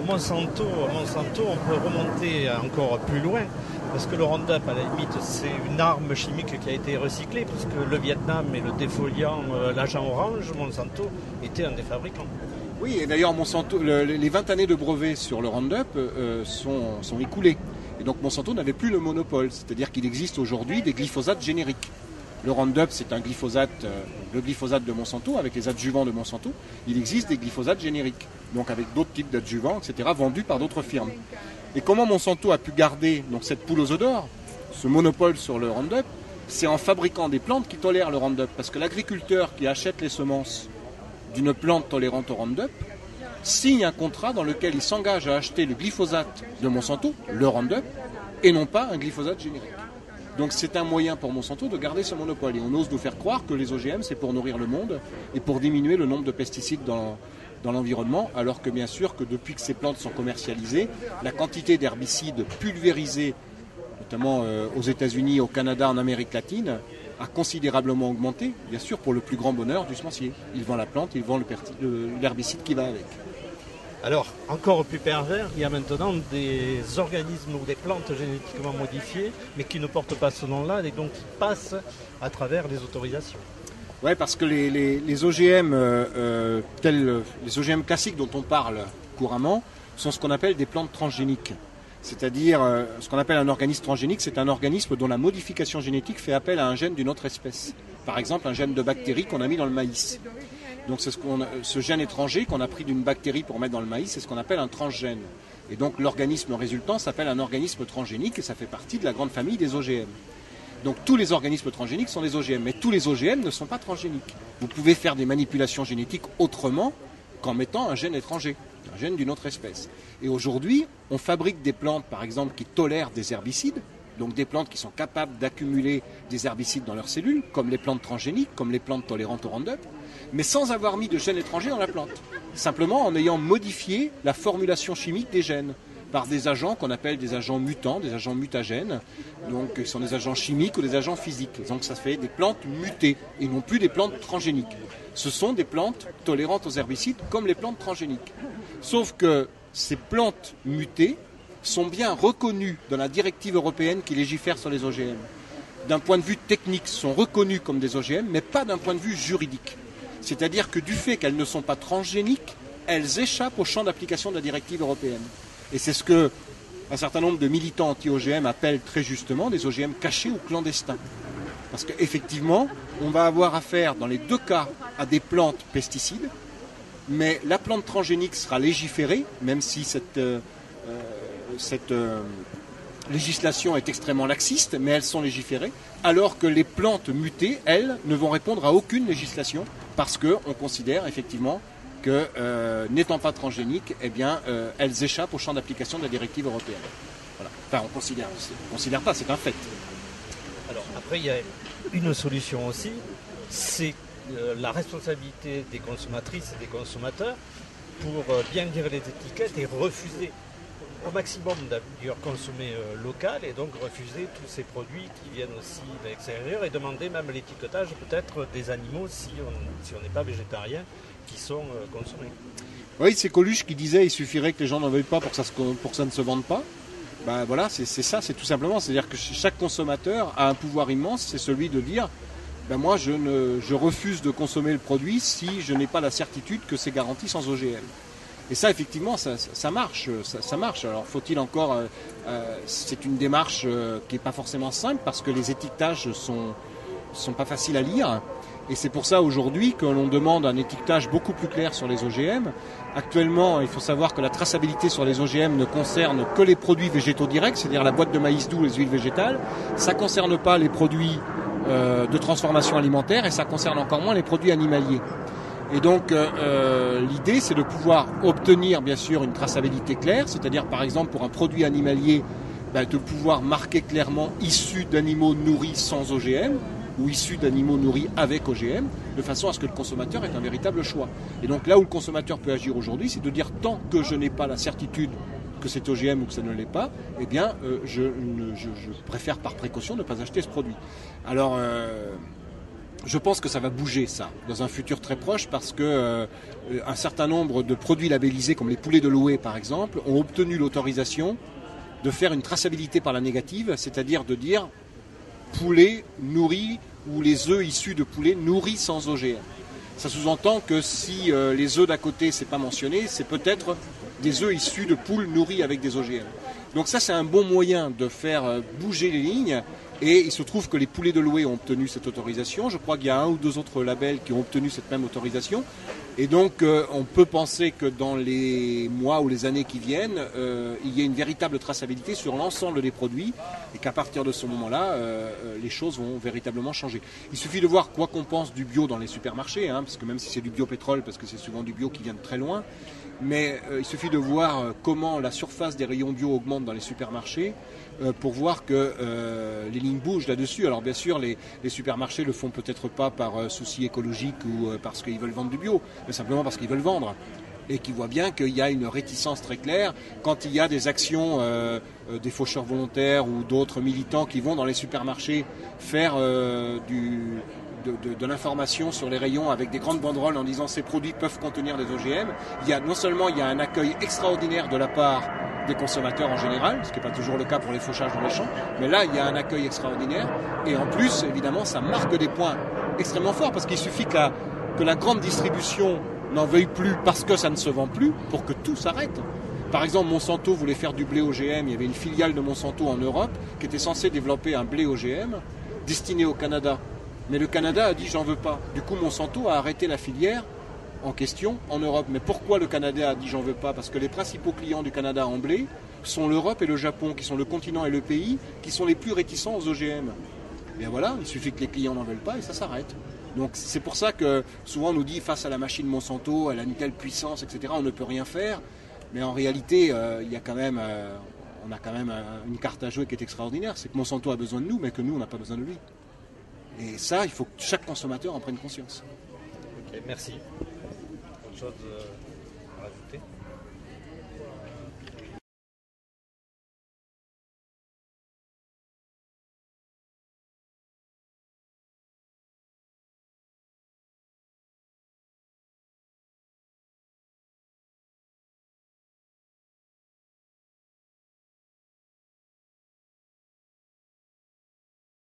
Monsanto, on peut remonter encore plus loin, parce que le Roundup, à la limite, c'est une arme chimique qui a été recyclée, puisque le Vietnam et le défoliant, l'agent orange, Monsanto, était un des fabricants. Oui, et d'ailleurs, Monsanto, les 20 années de brevet sur le Roundup sont écoulées. Et donc Monsanto n'avait plus le monopole, c'est-à-dire qu'il existe aujourd'hui des glyphosates génériques. Le Roundup, c'est un glyphosate, le glyphosate de Monsanto, avec les adjuvants de Monsanto. Il existe des glyphosates génériques, donc avec d'autres types d'adjuvants, etc., vendus par d'autres firmes. Et comment Monsanto a pu garder donc, cette poule aux œufs d'or, ce monopole sur le Roundup, c'est en fabriquant des plantes qui tolèrent le Roundup. Parce que l'agriculteur qui achète les semences d'une plante tolérante au Roundup signe un contrat dans lequel il s'engage à acheter le glyphosate de Monsanto, le Roundup, et non pas un glyphosate générique. Donc c'est un moyen pour Monsanto de garder ce monopole. Et on ose nous faire croire que les OGM, c'est pour nourrir le monde et pour diminuer le nombre de pesticides dans l'environnement, alors que bien sûr que depuis que ces plantes sont commercialisées, la quantité d'herbicides pulvérisés, notamment aux États-Unis, au Canada, en Amérique latine, a considérablement augmenté, bien sûr pour le plus grand bonheur du semencier. Il vend la plante, il vend l'herbicide qui va avec. Alors, encore plus pervers, il y a maintenant des organismes ou des plantes génétiquement modifiées, mais qui ne portent pas ce nom-là, et donc qui passent à travers les autorisations. Oui, parce que les OGM, tels les OGM classiques dont on parle couramment, sont ce qu'on appelle des plantes transgéniques. C'est-à-dire, ce qu'on appelle un organisme transgénique, c'est un organisme dont la modification génétique fait appel à un gène d'une autre espèce. Par exemple, un gène de bactérie qu'on a mis dans le maïs. Donc c'est ce gène étranger qu'on a pris d'une bactérie pour mettre dans le maïs, c'est ce qu'on appelle un transgène. Et donc l'organisme résultant s'appelle un organisme transgénique et ça fait partie de la grande famille des OGM. Donc tous les organismes transgéniques sont des OGM, mais tous les OGM ne sont pas transgéniques. Vous pouvez faire des manipulations génétiques autrement qu'en mettant un gène étranger, un gène d'une autre espèce. Et aujourd'hui, on fabrique des plantes, par exemple, qui tolèrent des herbicides, donc des plantes qui sont capables d'accumuler des herbicides dans leurs cellules, comme les plantes transgéniques, comme les plantes tolérantes au Roundup, mais sans avoir mis de gènes étrangers dans la plante. Simplement en ayant modifié la formulation chimique des gènes par des agents qu'on appelle des agents mutants, des agents mutagènes, donc qui sont des agents chimiques ou des agents physiques. Donc ça fait des plantes mutées et non plus des plantes transgéniques. Ce sont des plantes tolérantes aux herbicides comme les plantes transgéniques. Sauf que ces plantes mutées sont bien reconnues dans la directive européenne qui légifère sur les OGM. D'un point de vue technique, sont reconnues comme des OGM, mais pas d'un point de vue juridique. C'est-à-dire que du fait qu'elles ne sont pas transgéniques, elles échappent au champ d'application de la directive européenne. Et c'est ce que un certain nombre de militants anti-OGM appellent très justement des OGM cachés ou clandestins. Parce qu'effectivement, on va avoir affaire dans les deux cas à des plantes pesticides, mais la plante transgénique sera légiférée, même si cette législation est extrêmement laxiste, mais elles sont légiférées, alors que les plantes mutées, elles, ne vont répondre à aucune législation, parce qu'on considère effectivement que, n'étant pas transgéniques, eh bien, elles échappent au champ d'application de la directive européenne. Voilà. Enfin, on considère pas, c'est un fait. Alors, après, il y a une solution aussi, c'est la responsabilité des consommatrices et des consommateurs pour bien lire les étiquettes et refuser au maximum d'ailleurs consommer local et donc refuser tous ces produits qui viennent aussi de l'extérieur et demander même l'étiquetage peut-être des animaux si on n'est pas végétarien qui sont consommés. Oui, c'est Coluche qui disait qu'il suffirait que les gens n'en veuillent pas pour que ça ne se vende pas. Ben voilà, c'est ça, c'est tout simplement. C'est-à-dire que chaque consommateur a un pouvoir immense, c'est celui de dire ben moi je refuse de consommer le produit si je n'ai pas la certitude que c'est garanti sans OGM. Et ça, effectivement, ça marche. Ça marche. Alors, faut-il encore... c'est une démarche qui n'est pas forcément simple parce que les étiquetages sont pas faciles à lire. Et c'est pour ça, aujourd'hui, que l'on demande un étiquetage beaucoup plus clair sur les OGM. Actuellement, il faut savoir que la traçabilité sur les OGM ne concerne que les produits végétaux directs, c'est-à-dire la boîte de maïs doux, les huiles végétales. Ça ne concerne pas les produits de transformation alimentaire et ça concerne encore moins les produits animaliers. Et donc l'idée c'est de pouvoir obtenir bien sûr une traçabilité claire, c'est-à-dire par exemple pour un produit animalier de pouvoir marquer clairement issu d'animaux nourris sans OGM ou issu d'animaux nourris avec OGM, de façon à ce que le consommateur ait un véritable choix. Et donc là où le consommateur peut agir aujourd'hui, c'est de dire tant que je n'ai pas la certitude que c'est OGM ou que ça ne l'est pas, eh bien je préfère par précaution ne pas acheter ce produit. Alors Je pense que ça va bouger, ça, dans un futur très proche, parce que un certain nombre de produits labellisés, comme les poulets de Loé par exemple, ont obtenu l'autorisation de faire une traçabilité par la négative, c'est-à-dire de dire poulet nourri ou les œufs issus de poulet nourris sans OGM. Ça sous-entend que si les œufs d'à côté c'est pas mentionné, c'est peut-être des œufs issus de poules nourries avec des OGM. Donc ça, c'est un bon moyen de faire bouger les lignes. Et il se trouve que les poulets de Loé ont obtenu cette autorisation. Je crois qu'il y a un ou deux autres labels qui ont obtenu cette même autorisation. Et donc, on peut penser que dans les mois ou les années qui viennent, il y ait une véritable traçabilité sur l'ensemble des produits. Et qu'à partir de ce moment-là, les choses vont véritablement changer. Il suffit de voir quoi qu'on pense du bio dans les supermarchés, hein, parce que même si c'est du biopétrole, parce que c'est souvent du bio qui vient de très loin, mais il suffit de voir comment la surface des rayons bio augmente dans les supermarchés pour voir que les lignes bougent là-dessus. Alors bien sûr, les supermarchés le font peut-être pas par souci écologique ou parce qu'ils veulent vendre du bio, mais simplement parce qu'ils veulent vendre. Et qui voient bien qu'il y a une réticence très claire quand il y a des actions des faucheurs volontaires ou d'autres militants qui vont dans les supermarchés faire de l'information sur les rayons avec des grandes banderoles en disant ces produits peuvent contenir des OGM. Non seulement il y a un accueil extraordinaire de la part des consommateurs en général, ce qui n'est pas toujours le cas pour les fauchages dans les champs, mais là il y a un accueil extraordinaire et en plus évidemment ça marque des points extrêmement forts parce qu'il suffit que la grande distribution n'en veuille plus parce que ça ne se vend plus pour que tout s'arrête. Par exemple, Monsanto voulait faire du blé OGM, il y avait une filiale de Monsanto en Europe qui était censée développer un blé OGM destiné au Canada. Mais le Canada a dit j'en veux pas. Du coup, Monsanto a arrêté la filière en question en Europe. Mais pourquoi le Canada a dit j'en veux pas? Parce que les principaux clients du Canada en blé sont l'Europe et le Japon, qui sont le continent et le pays qui sont les plus réticents aux OGM. Bien voilà, il suffit que les clients n'en veulent pas et ça s'arrête. Donc c'est pour ça que souvent on nous dit face à la machine Monsanto, elle a une telle puissance, etc., on ne peut rien faire. Mais en réalité, il y a quand même, on a quand même une carte à jouer qui est extraordinaire. C'est que Monsanto a besoin de nous, mais que nous, on n'a pas besoin de lui. Et ça, il faut que chaque consommateur en prenne conscience. Ok, merci. Autre chose à rajouter ?